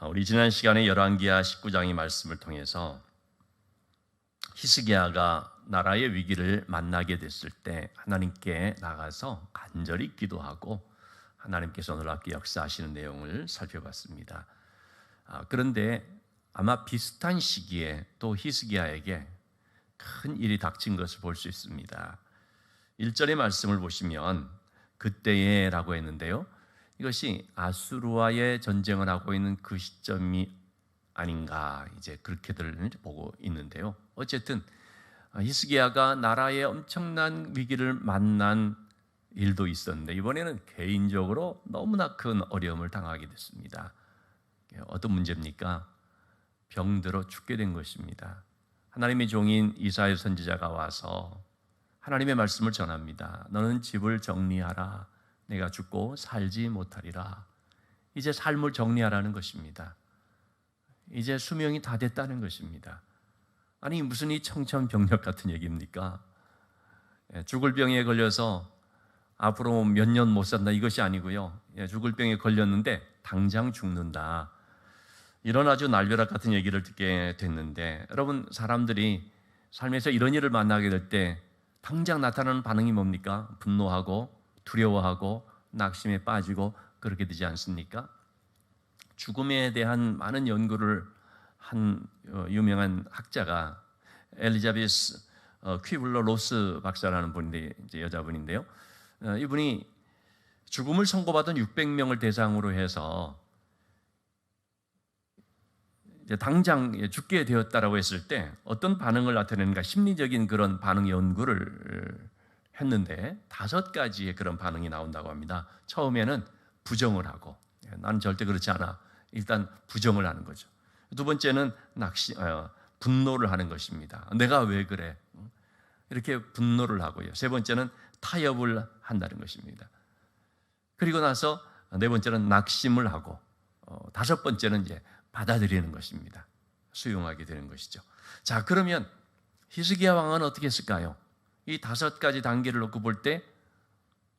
우리 지난 시간에 열왕기하 19장의 말씀을 통해서 히스기야가 나라의 위기를 만나게 됐을 때 하나님께 나가서 간절히 기도하고 하나님께서 놀랍게 역사하시는 내용을 살펴봤습니다. 그런데 아마 비슷한 시기에 또 히스기야에게 큰 일이 닥친 것을 볼 수 있습니다. 1절의 말씀을 보시면 그때에 라고 했는데요, 이것이 아수르와의 전쟁을 하고 있는 그 시점이 아닌가 이제 그렇게들 보고 있는데요. 어쨌든 히스기야가 나라의 엄청난 위기를 만난 일도 있었는데 이번에는 개인적으로 너무나 큰 어려움을 당하게 됐습니다. 어떤 문제입니까? 병들어 죽게 된 것입니다. 하나님의 종인 이사야 선지자가 와서 하나님의 말씀을 전합니다. 너는 집을 정리하라. 내가 죽고 살지 못하리라. 이제 삶을 정리하라는 것입니다. 이제 수명이 다 됐다는 것입니다. 아니 무슨 이 청천벽력 같은 얘기입니까? 죽을 병에 걸려서 앞으로 몇 년 못 산다 이것이 아니고요. 죽을 병에 걸렸는데 당장 죽는다. 이런 아주 날벼락 같은 얘기를 듣게 됐는데, 여러분 사람들이 삶에서 이런 일을 만나게 될 때 당장 나타나는 반응이 뭡니까? 분노하고 두려워하고 낙심에 빠지고 그렇게 되지 않습니까? 죽음에 대한 많은 연구를 한 유명한 학자가 엘리자베스 퀴블러 로스 박사라는 분인데 이제 여자분인데요. 이분이 죽음을 선고받은 600명을 대상으로 해서 이제 당장 죽게 되었다라고 했을 때 어떤 반응을 나타내는가 심리적인 그런 반응 연구를 했는데 5가지의 그런 반응이 나온다고 합니다. 처음에는 부정을 하고, 나는 절대 그렇지 않아. 일단 부정을 하는 거죠. 두 번째는 분노를 하는 것입니다. 내가 왜 그래? 이렇게 분노를 하고요. 세 번째는 타협을 한다는 것입니다. 그리고 나서 네 번째는 낙심을 하고, 5번째는 이제 받아들이는 것입니다. 수용하게 되는 것이죠. 자, 그러면 히스기야 왕은 어떻게 했을까요? 이 5가지 단계를 놓고 볼 때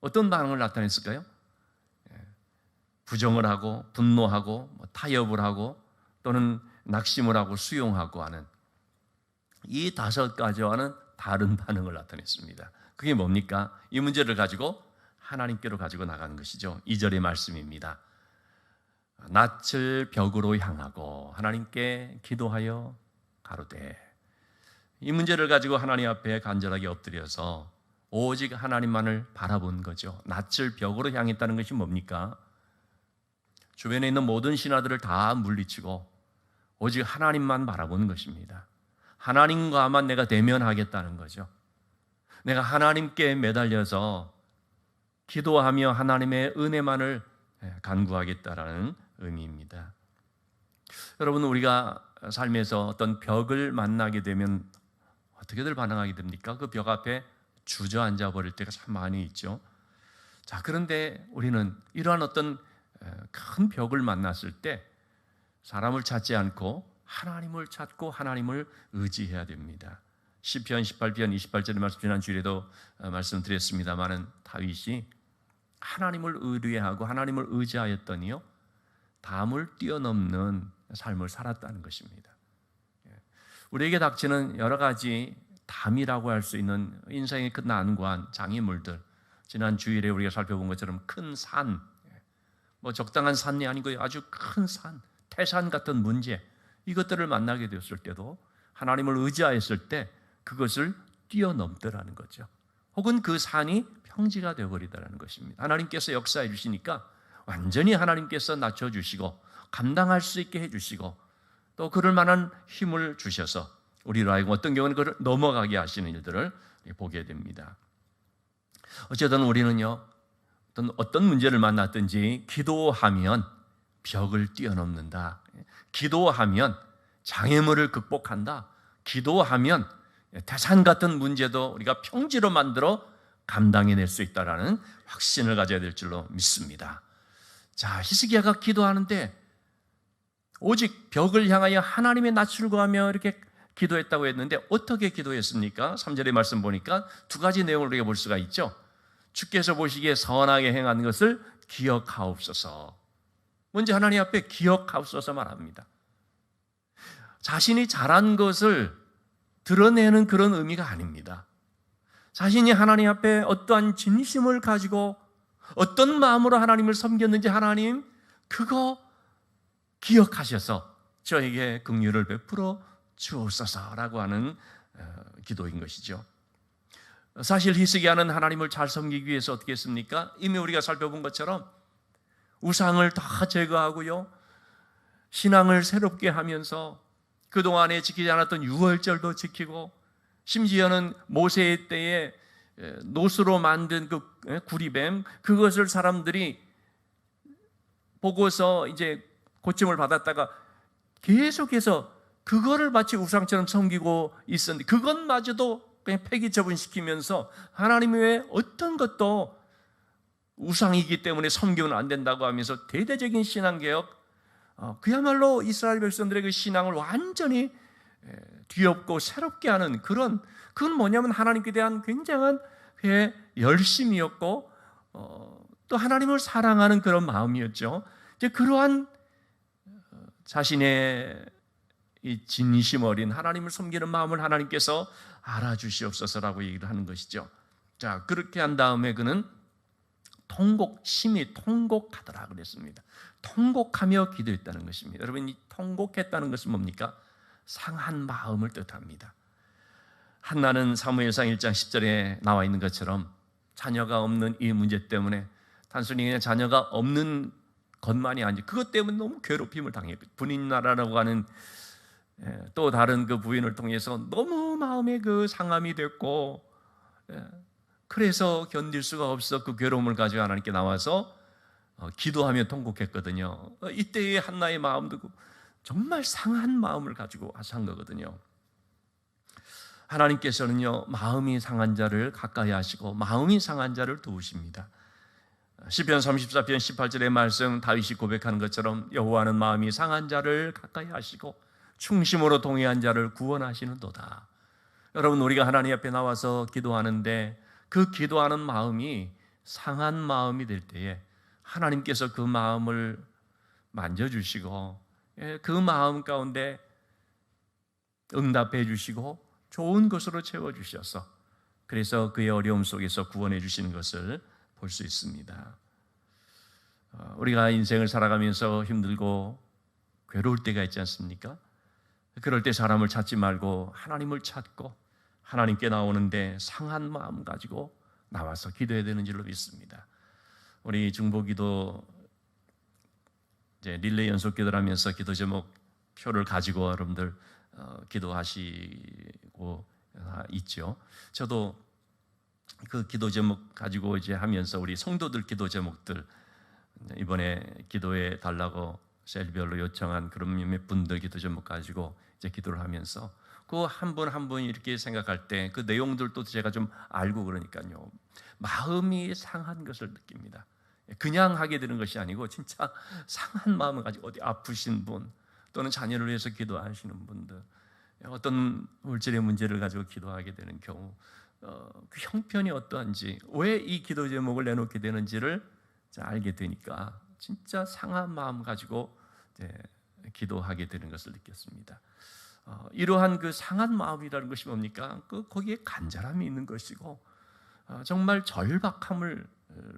어떤 반응을 나타냈을까요? 부정을 하고 분노하고 타협을 하고 또는 낙심을 하고 수용하고 하는 이 5가지와는 다른 반응을 나타냈습니다. 그게 뭡니까? 이 문제를 가지고 하나님께로 가지고 나가는 것이죠. 2절의 말씀입니다. 낯을 벽으로 향하고 하나님께 기도하여 가로되, 이 문제를 가지고 하나님 앞에 간절하게 엎드려서 오직 하나님만을 바라본 거죠. 낯을 벽으로 향했다는 것이 뭡니까? 주변에 있는 모든 신하들을 다 물리치고 오직 하나님만 바라본 것입니다. 하나님과만 내가 대면하겠다는 거죠. 내가 하나님께 매달려서 기도하며 하나님의 은혜만을 간구하겠다라는 의미입니다. 여러분, 우리가 삶에서 어떤 벽을 만나게 되면 어떻게들 반응하게 됩니까? 그 벽 앞에 주저앉아 버릴 때가 참 많이 있죠. 자, 그런데 우리는 이러한 어떤 큰 벽을 만났을 때 사람을 찾지 않고 하나님을 찾고 하나님을 의지해야 됩니다. 시편 18편 28절의 말씀 지난 주일에도 말씀드렸습니다마는 다윗이 하나님을 의뢰하고 하나님을 의지하였더니요 담을 뛰어넘는 삶을 살았다는 것입니다. 우리에게 닥치는 여러 가지 담이라고 할 수 있는 인생의 큰 난관, 장애물들, 지난 주일에 우리가 살펴본 것처럼 큰 산, 적당한 산이 아니고 아주 큰 산, 태산 같은 문제, 이것들을 만나게 되었을 때도 하나님을 의지하였을 때 그것을 뛰어넘더라는 거죠. 혹은 그 산이 평지가 되어버리더라는 것입니다. 하나님께서 역사해 주시니까 완전히 하나님께서 낮춰주시고 감당할 수 있게 해주시고 또 그럴 만한 힘을 주셔서 우리로 하여금 어떤 경우는 그걸 넘어가게 하시는 일들을 보게 됩니다. 어쨌든 우리는요 어떤 문제를 만났든지 기도하면 벽을 뛰어넘는다. 기도하면 장애물을 극복한다. 기도하면 태산 같은 문제도 우리가 평지로 만들어 감당해낼 수 있다라는 확신을 가져야 될 줄로 믿습니다. 자, 히스기야가 기도하는데 오직 벽을 향하여 하나님의 낯을 구하며 이렇게 기도했다고 했는데 어떻게 기도했습니까? 3절의 말씀 보니까 2가지 내용을 우리가 볼 수가 있죠. 주께서 보시기에 선하게 행한 것을 기억하옵소서. 먼저 하나님 앞에 기억하옵소서 말합니다. 자신이 잘한 것을 드러내는 그런 의미가 아닙니다. 자신이 하나님 앞에 어떠한 진심을 가지고 어떤 마음으로 하나님을 섬겼는지 하나님 그거 기억하셔서 저에게 긍휼을 베풀어 주옵소서라고 하는 기도인 것이죠. 사실 히스기야는 하나님을 잘 섬기기 위해서 어떻게 했습니까? 이미 우리가 살펴본 것처럼 우상을 다 제거하고요, 신앙을 새롭게 하면서 그동안에 지키지 않았던 유월절도 지키고, 심지어는 모세의 때에 노수로 만든 그 구리뱀, 그것을 사람들이 보고서 이제 고침을 받았다가 계속해서 그거를 마치 우상처럼 섬기고 있었는데, 그것마저도 그냥 폐기 처분시키면서 하나님 외에 어떤 것도 우상이기 때문에 섬기면 안 된다고 하면서 대대적인 신앙개혁, 그야말로 이스라엘 백성들의 그 신앙을 완전히 뒤엎고 새롭게 하는 그건 뭐냐면 하나님께 대한 굉장한 열심이었고, 또 하나님을 사랑하는 그런 마음이었죠. 이제 그러한 자신의 이 진심 어린 하나님을 섬기는 마음을 하나님께서 알아주시옵소서라고 얘기를 하는 것이죠. 자, 그렇게 한 다음에 그는 심히 통곡하더라 그랬습니다. 통곡하며 기도했다는 것입니다. 여러분, 이 통곡했다는 것은 뭡니까? 상한 마음을 뜻합니다. 한나는 사무엘상 1장 10절에 나와 있는 것처럼 자녀가 없는 이 문제 때문에 단순히 그냥 자녀가 없는 것만이 아니고 그것 때문에 너무 괴롭힘을 당했고, 분인나라라고 하는 또 다른 그 부인을 통해서 너무 마음에 그 상함이 됐고, 그래서 견딜 수가 없어 그 괴로움을 가지고 하나님께 나와서 기도하며 통곡했거든요. 이때의 한나의 마음도 정말 상한 마음을 가지고 한 거거든요. 하나님께서는요, 마음이 상한 자를 가까이 하시고 마음이 상한 자를 도우십니다. 시편 34편 18절의 말씀, 다윗이 고백하는 것처럼 여호와는 마음이 상한 자를 가까이 하시고 충심으로 동의한 자를 구원하시는도다. 여러분, 우리가 하나님 앞에 나와서 기도하는데 그 기도하는 마음이 상한 마음이 될 때에 하나님께서 그 마음을 만져주시고 그 마음 가운데 응답해 주시고 좋은 것으로 채워주셔서 그래서 그의 어려움 속에서 구원해 주시는 것을 볼 수 있습니다. 우리가 인생을 살아가면서 힘들고 괴로울 때가 있지 않습니까? 그럴 때 사람을 찾지 말고 하나님을 찾고 하나님께 나오는데 상한 마음 가지고 나와서 기도해야 되는 줄로 믿습니다. 우리 중보기도 이제 릴레이 연속 기도를 하면서 기도 제목 표를 가지고 여러분들 기도하시고 있죠. 저도 그 기도 제목 가지고 이제 하면서 우리 성도들 기도 제목들 이번에 기도해 달라고 셀별로 요청한 그런 몇 분들 기도 제목 가지고 이제 기도를 하면서 그 한 분 한 분 이렇게 생각할 때 그 내용들도 제가 좀 알고 그러니까요, 마음이 상한 것을 느낍니다. 그냥 하게 되는 것이 아니고 진짜 상한 마음을 가지고 어디 아프신 분 또는 자녀를 위해서 기도하시는 분들, 어떤 물질의 문제를 가지고 기도하게 되는 경우 그 형편이 어떠한지, 왜 이 기도 제목을 내놓게 되는지를 알게 되니까 진짜 상한 마음 가지고 기도하게 되는 것을 느꼈습니다. 이러한 그 상한 마음이라는 것이 뭡니까? 거기에 간절함이 있는 것이고 정말 절박함을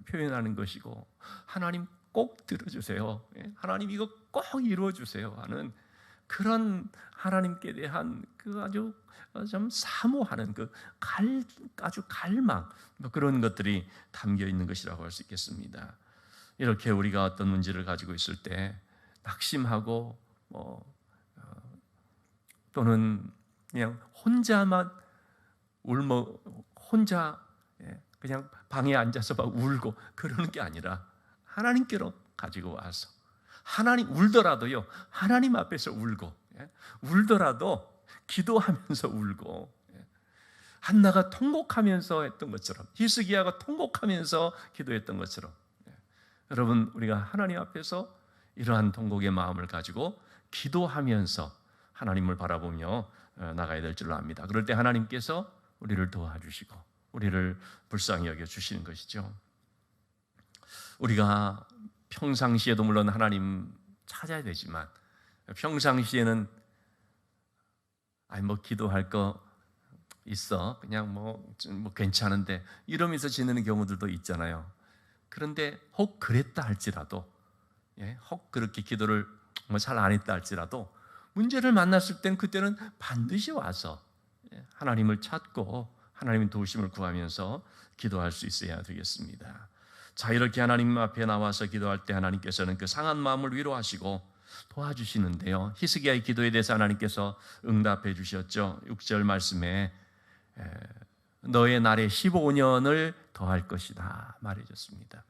표현하는 것이고, 하나님 꼭 들어주세요, 하나님 이거 꼭 이루어주세요 하는 그런 하나님께 대한 그 아주 좀 사모하는 그 아주 갈망, 그런 것들이 담겨 있는 것이라고 할 수 있겠습니다. 이렇게 우리가 어떤 문제를 가지고 있을 때 낙심하고 또는 그냥 혼자만 혼자 그냥 방에 앉아서 막 울고 그러는 게 아니라 하나님께로 가지고 와서 하나님, 울더라도요 하나님 앞에서 울고, 울더라도 기도하면서 울고, 한나가 통곡하면서 했던 것처럼, 히스기야가 통곡하면서 기도했던 것처럼, 여러분 우리가 하나님 앞에서 이러한 통곡의 마음을 가지고 기도하면서 하나님을 바라보며 나가야 될 줄로 압니다. 그럴 때 하나님께서 우리를 도와주시고 우리를 불쌍히 여겨 주시는 것이죠. 우리가 평상시에도 물론 하나님 찾아야 되지만 평상시에는 뭐 기도할 거 있어 그냥 뭐 괜찮은데 이러면서 지내는 경우들도 있잖아요. 그런데 혹 그랬다 할지라도 혹 그렇게 기도를 잘 안 했다 할지라도 문제를 만났을 땐 그때는 반드시 와서 하나님을 찾고 하나님의 도우심을 구하면서 기도할 수 있어야 되겠습니다. 자, 이렇게 하나님 앞에 나와서 기도할 때 하나님께서는 그 상한 마음을 위로하시고 도와주시는데요. 히스기야의 기도에 대해서 하나님께서 응답해 주셨죠. 6절 말씀에 너의 날에 15년을 더할 것이다 말해줬습니다.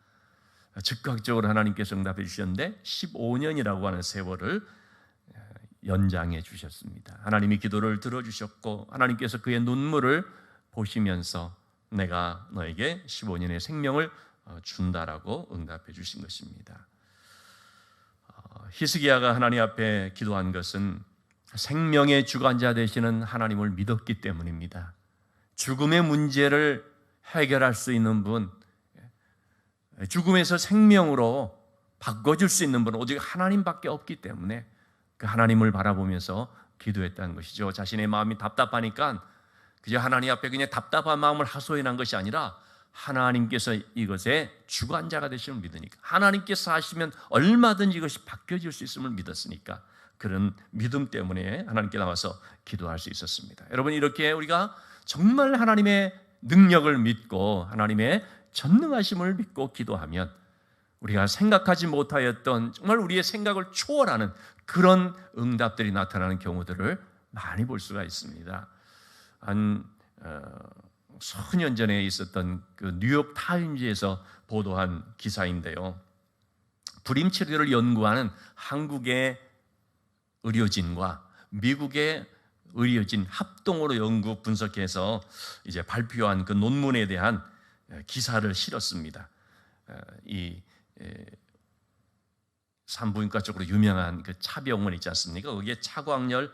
즉각적으로 하나님께서 응답해 주셨는데 15년이라고 하는 세월을 연장해 주셨습니다. 하나님이 기도를 들어주셨고 하나님께서 그의 눈물을 보시면서 내가 너에게 15년의 생명을 준다라고 응답해 주신 것입니다. 히스기야가 하나님 앞에 기도한 것은 생명의 주관자 되시는 하나님을 믿었기 때문입니다. 죽음의 문제를 해결할 수 있는 분, 죽음에서 생명으로 바꿔줄 수 있는 분은 오직 하나님밖에 없기 때문에 그 하나님을 바라보면서 기도했다는 것이죠. 자신의 마음이 답답하니까 그저 하나님 앞에 그냥 답답한 마음을 하소연한 것이 아니라 하나님께서 이것의 주관자가 되심을 믿으니까, 하나님께서 하시면 얼마든지 이것이 바뀌어질 수 있음을 믿었으니까 그런 믿음 때문에 하나님께 나와서 기도할 수 있었습니다. 여러분, 이렇게 우리가 정말 하나님의 능력을 믿고 하나님의 전능하심을 믿고 기도하면 우리가 생각하지 못하였던 정말 우리의 생각을 초월하는 그런 응답들이 나타나는 경우들을 많이 볼 수가 있습니다. 한 수년 전에 있었던 그 뉴욕 타임즈에서 보도한 기사인데요. 불임 치료를 연구하는 한국의 의료진과 미국의 의료진 합동으로 연구 분석해서 이제 발표한 그 논문에 대한 기사를 실었습니다. 이 산부인과 쪽으로 유명한 그 차병원 있지 않습니까? 거기에 차광열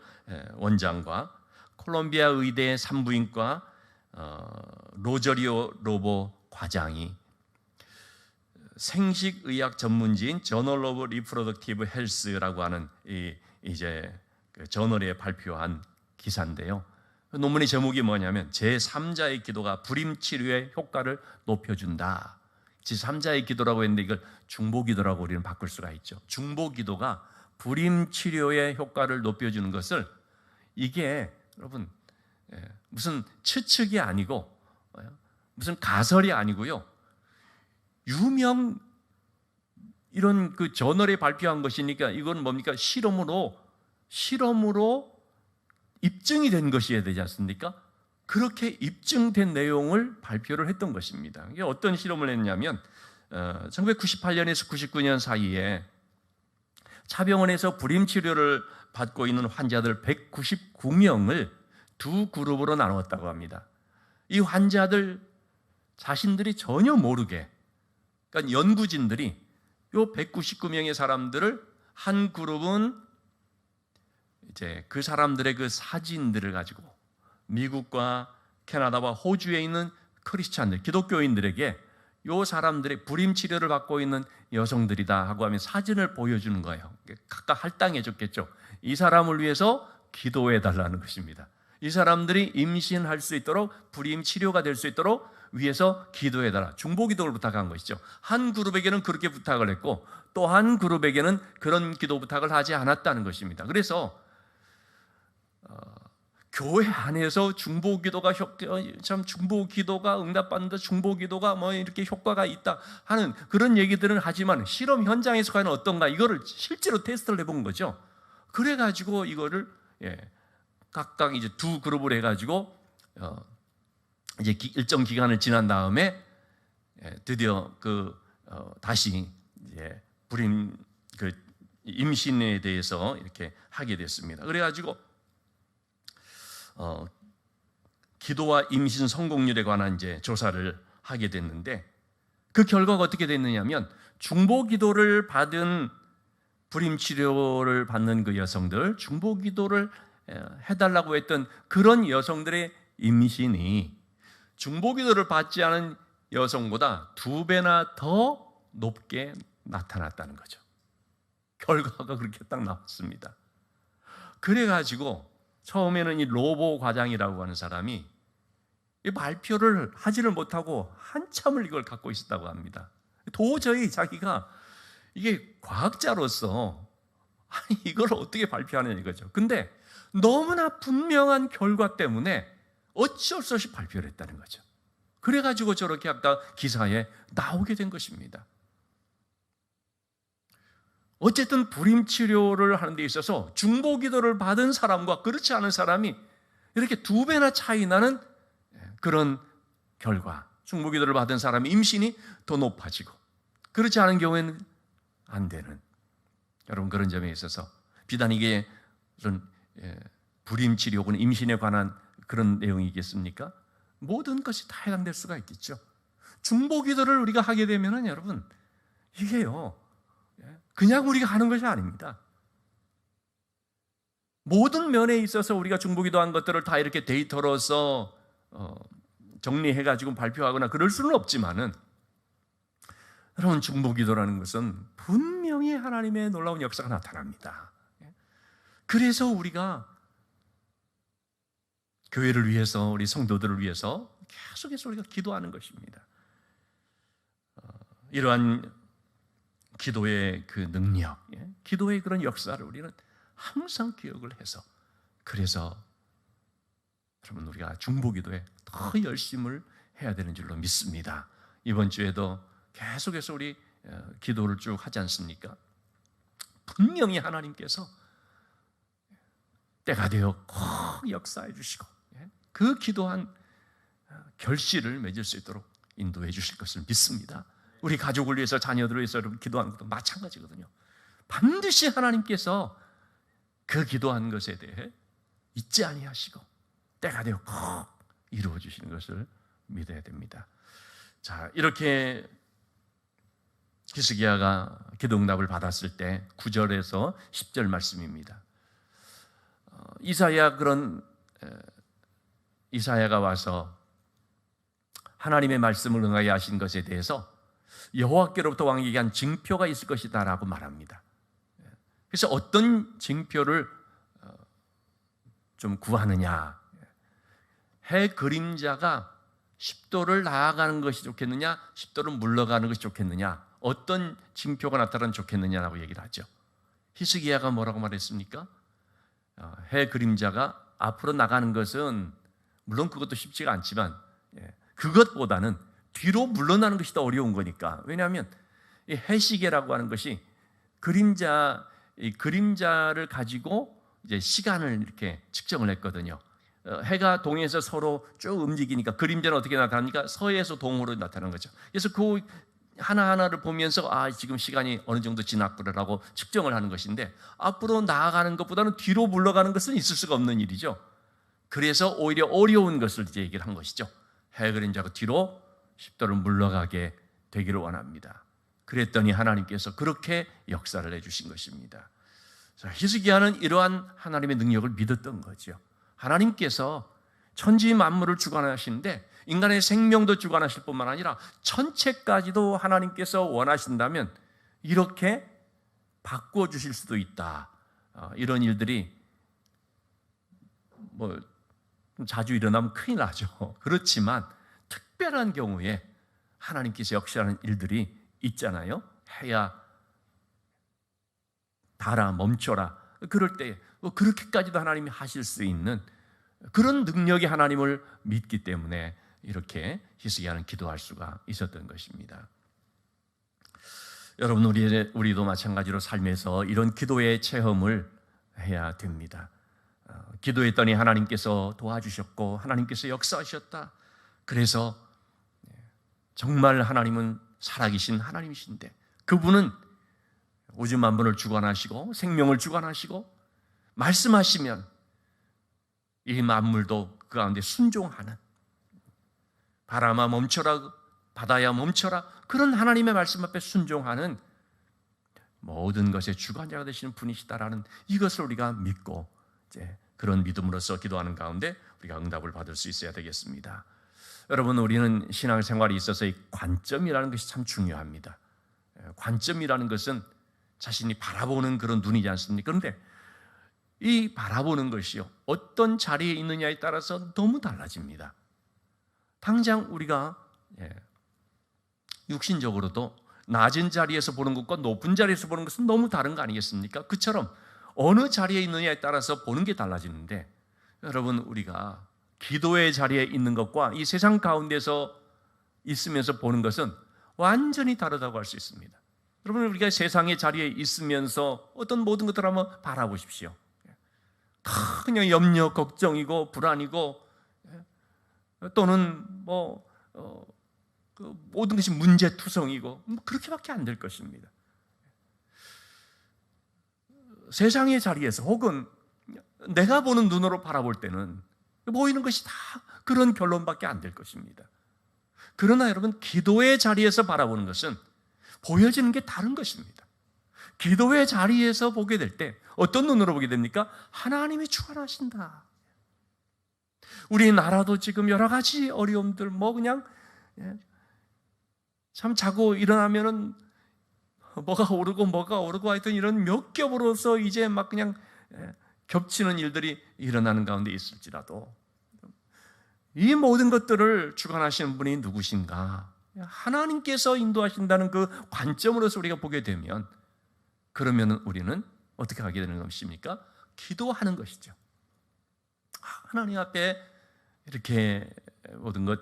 원장과 콜롬비아 의대 산부인과 로저리오 로보 과장이 생식의학 전문지인 저널 오브 리프로덕티브 헬스라고 하는 이제 그 저널에 발표한 기사인데요. 논문의 제목이 뭐냐면 제3자의 기도가 불임 치료의 효과를 높여준다. 제3자의 기도라고 했는데 이걸 중보기도라고 우리는 바꿀 수가 있죠. 중보기도가 불임 치료의 효과를 높여주는 것을, 이게 여러분 무슨 추측이 아니고 무슨 가설이 아니고요, 유명 이런 그 저널에 발표한 것이니까 이건 뭡니까? 실험으로 입증이 된 것이어야 되지 않습니까? 그렇게 입증된 내용을 발표를 했던 것입니다. 이게 어떤 실험을 했냐면 1998년에서 99년 사이에 차병원에서 불임 치료를 받고 있는 환자들 199명을 두 그룹으로 나누었다고 합니다. 이 환자들 자신들이 전혀 모르게, 그러니까 연구진들이 이 199명의 사람들을, 한 그룹은 이제 그 사람들의 그 사진들을 가지고 미국과 캐나다와 호주에 있는 크리스찬들, 기독교인들에게 이 사람들의 불임 치료를 받고 있는 여성들이다 하고 하면 사진을 보여주는 거예요. 각각 할당해 줬겠죠. 이 사람을 위해서 기도해 달라는 것입니다. 이 사람들이 임신할 수 있도록, 불임 치료가 될 수 있도록 위해서 기도해 달라, 중보기도를 부탁한 것이죠. 한 그룹에게는 그렇게 부탁을 했고 또 한 그룹에게는 그런 기도 부탁을 하지 않았다는 것입니다. 그래서 교회 안에서 중보기도가 중보기도가 응답받는다, 중보기도가 뭐 이렇게 효과가 있다 하는 그런 얘기들은 하지만 실험 현장에서 과연 어떤가, 이거를 실제로 테스트를 해본 거죠. 그래가지고 이거를 각각 이제 두 그룹을 해가지고 이제 일정 기간을 지난 다음에 드디어 다시 이제 불임 그 임신에 대해서 이렇게 하게 됐습니다. 그래가지고 기도와 임신 성공률에 관한 이제 조사를 하게 됐는데 그 결과가 어떻게 됐느냐면, 중보기도를 받은 불임 치료를 받는 그 여성들, 중보기도를 해달라고 했던 그런 여성들의 임신이 중보기도를 받지 않은 여성보다 2배나 더 높게 나타났다는 거죠. 결과가 그렇게 딱 나왔습니다. 그래가지고 처음에는 이 로보 과장이라고 하는 사람이 이 발표를 하지를 못하고 한참을 이걸 갖고 있었다고 합니다. 도저히 자기가 이게 과학자로서 아니 이걸 어떻게 발표하느냐 이거죠. 근데 너무나 분명한 결과 때문에 어쩔 수 없이 발표를 했다는 거죠. 그래가지고 저렇게 아까 기사에 나오게 된 것입니다. 어쨌든 불임 치료를 하는 데 있어서 중보기도를 받은 사람과 그렇지 않은 사람이 이렇게 2배나 차이 나는 그런 결과, 중보기도를 받은 사람의 임신이 더 높아지고 그렇지 않은 경우에는 안 되는, 여러분 그런 점에 있어서 비단 이게 그런 불임 치료 혹은 임신에 관한 그런 내용이겠습니까? 모든 것이 다 해당될 수가 있겠죠. 중보기도를 우리가 하게 되면은 여러분 이게요 그냥 우리가 하는 것이 아닙니다. 모든 면에 있어서 우리가 중보기도한 것들을 다 이렇게 데이터로서 정리해가지고 발표하거나 그럴 수는 없지만은 여러분 중보기도라는 것은 분명히 하나님의 놀라운 역사가 나타납니다. 그래서 우리가 교회를 위해서 우리 성도들을 위해서 계속해서 우리가 기도하는 것입니다. 이러한 기도의 그 능력, 기도의 그런 역사를 우리는 항상 기억을 해서 그래서 여러분 우리가 중보기도에 더 열심을 해야 되는 줄로 믿습니다. 이번 주에도 계속해서 우리 기도를 쭉 하지 않습니까? 분명히 하나님께서 때가 되어 꼭 역사해 주시고 그 기도한 결실을 맺을 수 있도록 인도해 주실 것을 믿습니다. 우리 가족을 위해서 자녀들을 위해서 여러분 기도하는 것도 마찬가지거든요. 반드시 하나님께서 그 기도한 것에 대해 잊지 아니하시고 때가 되어 꼭 이루어 주시는 것을 믿어야 됩니다. 자, 이렇게 히스기야가 기도 응답을 받았을 때 9절에서 10절 말씀입니다. 이사야가 와서 하나님의 말씀을 응하게 하신 것에 대해서 여호와께로부터 왕에게 한 징표가 있을 것이다 라고 말합니다. 그래서 어떤 징표를 좀 구하느냐, 해 그림자가 10도를 나아가는 것이 좋겠느냐 10도를 물러가는 것이 좋겠느냐, 어떤 징표가 나타나면 좋겠느냐라고 얘기를 하죠. 히스기야가 뭐라고 말했습니까? 해 그림자가 앞으로 나가는 것은 물론 그것도 쉽지가 않지만 그것보다는 뒤로 물러나는 것이 더 어려운 거니까. 왜냐하면 이 해시계라고 하는 것이 그림자를 가지고 이제 시간을 이렇게 측정을 했거든요. 해가 동에서 서로 쭉 움직이니까 그림자는 어떻게 나타납니까? 서에서 동으로 나타나는 거죠. 그래서 그 하나하나를 보면서 지금 시간이 어느 정도 지났구나라고 측정을 하는 것인데 앞으로 나아가는 것보다는 뒤로 물러가는 것은 있을 수가 없는 일이죠. 그래서 오히려 어려운 것을 이제 얘기를 한 것이죠. 해 그림자가 뒤로 10도를 물러가게 되기를 원합니다. 그랬더니 하나님께서 그렇게 역사를 해주신 것입니다. 자, 히스기야는 이러한 하나님의 능력을 믿었던 거죠. 하나님께서 천지 만물을 주관하시는데 인간의 생명도 주관하실 뿐만 아니라 천체까지도 하나님께서 원하신다면 이렇게 바꿔주실 수도 있다. 이런 일들이 자주 일어나면 큰일 나죠. 그렇지만 특별한 경우에 하나님께서 역사하는 일들이 있잖아요. 해야 달아 멈춰라. 그럴 때 그렇게까지도 하나님이 하실 수 있는 그런 능력이 하나님을 믿기 때문에 이렇게 히스기야는 기도할 수가 있었던 것입니다. 여러분 우리도 마찬가지로 삶에서 이런 기도의 체험을 해야 됩니다. 기도했더니 하나님께서 도와주셨고 하나님께서 역사하셨다. 그래서 정말 하나님은 살아계신 하나님이신데 그분은 우주 만물을 주관하시고 생명을 주관하시고 말씀하시면 이 만물도 그 가운데 순종하는, 바람아 멈춰라 바다야 멈춰라, 그런 하나님의 말씀 앞에 순종하는 모든 것의 주관자가 되시는 분이시다라는 이것을 우리가 믿고 이제 그런 믿음으로써 기도하는 가운데 우리가 응답을 받을 수 있어야 되겠습니다. 여러분, 우리는 신앙생활에 있어서 이 관점이라는 것이 참 중요합니다. 관점이라는 것은 자신이 바라보는 그런 눈이지 않습니까? 그런데 이 바라보는 것이요, 어떤 자리에 있느냐에 따라서 너무 달라집니다. 당장 우리가 육신적으로도 낮은 자리에서 보는 것과 높은 자리에서 보는 것은 너무 다른 거 아니겠습니까? 그처럼 어느 자리에 있느냐에 따라서 보는 게 달라지는데, 여러분, 우리가 기도의 자리에 있는 것과 이 세상 가운데서 있으면서 보는 것은 완전히 다르다고 할 수 있습니다. 여러분, 우리가 세상의 자리에 있으면서 어떤 모든 것들을 한번 바라보십시오. 다 그냥 염려, 걱정이고 불안이고, 또는 모든 것이 문제투성이고, 그렇게밖에 안 될 것입니다. 세상의 자리에서 혹은 내가 보는 눈으로 바라볼 때는 보이는 것이 다 그런 결론밖에 안 될 것입니다. 그러나 여러분, 기도의 자리에서 바라보는 것은 보여지는 게 다른 것입니다. 기도의 자리에서 보게 될 때 어떤 눈으로 보게 됩니까? 하나님이 주관하신다. 우리나라도 지금 여러 가지 어려움들, 그냥 참 자고 일어나면은 뭐가 오르고 하여튼 이런 몇 겹으로서 이제 막 그냥 겹치는 일들이 일어나는 가운데 있을지라도 이 모든 것들을 주관하시는 분이 누구신가? 하나님께서 인도하신다는 그 관점으로서 우리가 보게 되면, 그러면 우리는 어떻게 하게 되는 것입니까? 기도하는 것이죠. 하나님 앞에 이렇게 모든 것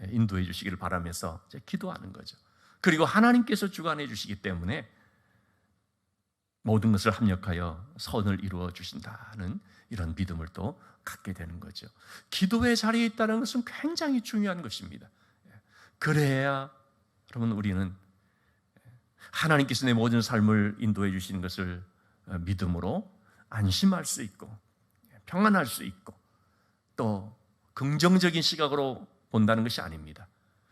인도해 주시기를 바라면서 기도하는 거죠. 그리고 하나님께서 주관해 주시기 때문에 모든 것을 합력하여 선을 이루어 주신다는 이런 믿음을 또 갖게 되는 거죠. 기도의 자리에 있다는 것은 굉장히 중요한 것입니다. 그래야 여러분, 우리는 하나님께서 내 모든 삶을 인도해 주시는 것을 믿음으로 안심할 수 있고 평안할 수 있고, 또 긍정적인 시각으로 본다는 것이 아닙니다.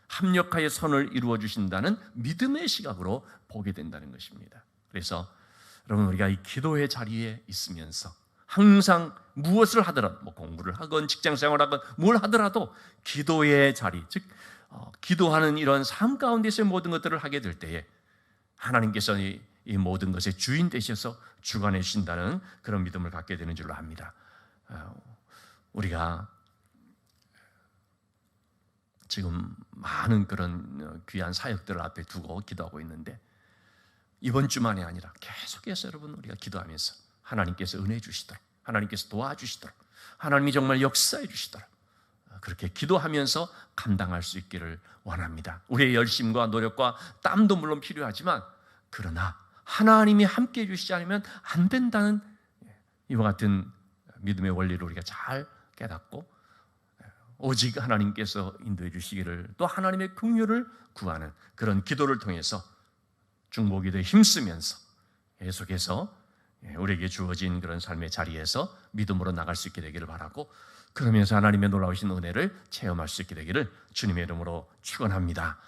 합력하여 선을 이루어 주신다는 믿음의 시각으로 보게 된다는 것입니다. 그래서 여러분, 우리가 이 기도의 자리에 있으면서 항상 무엇을 하더라도, 공부를 하건 직장생활을 하건 뭘 하더라도 기도의 자리, 즉 기도하는 이런 삶 가운데서의 모든 것들을 하게 될 때에 하나님께서 이 모든 것의 주인 되셔서 주관해 주신다는 그런 믿음을 갖게 되는 줄로 압니다. 우리가 지금 많은 그런 귀한 사역들을 앞에 두고 기도하고 있는데, 이번 주만이 아니라 계속해서 여러분, 우리가 기도하면서 하나님께서 은혜 주시도록, 하나님께서 도와주시도록, 하나님이 정말 역사해 주시도록 그렇게 기도하면서 감당할 수 있기를 원합니다. 우리의 열심과 노력과 땀도 물론 필요하지만, 그러나 하나님이 함께해 주시지 않으면 안 된다는 이와 같은 믿음의 원리를 우리가 잘 깨닫고, 오직 하나님께서 인도해 주시기를, 또 하나님의 긍휼을 구하는 그런 기도를 통해서 중보기도에 힘쓰면서 계속해서 우리에게 주어진 그런 삶의 자리에서 믿음으로 나갈 수 있게 되기를 바라고, 그러면서 하나님의 놀라우신 은혜를 체험할 수 있게 되기를 주님의 이름으로 축원합니다.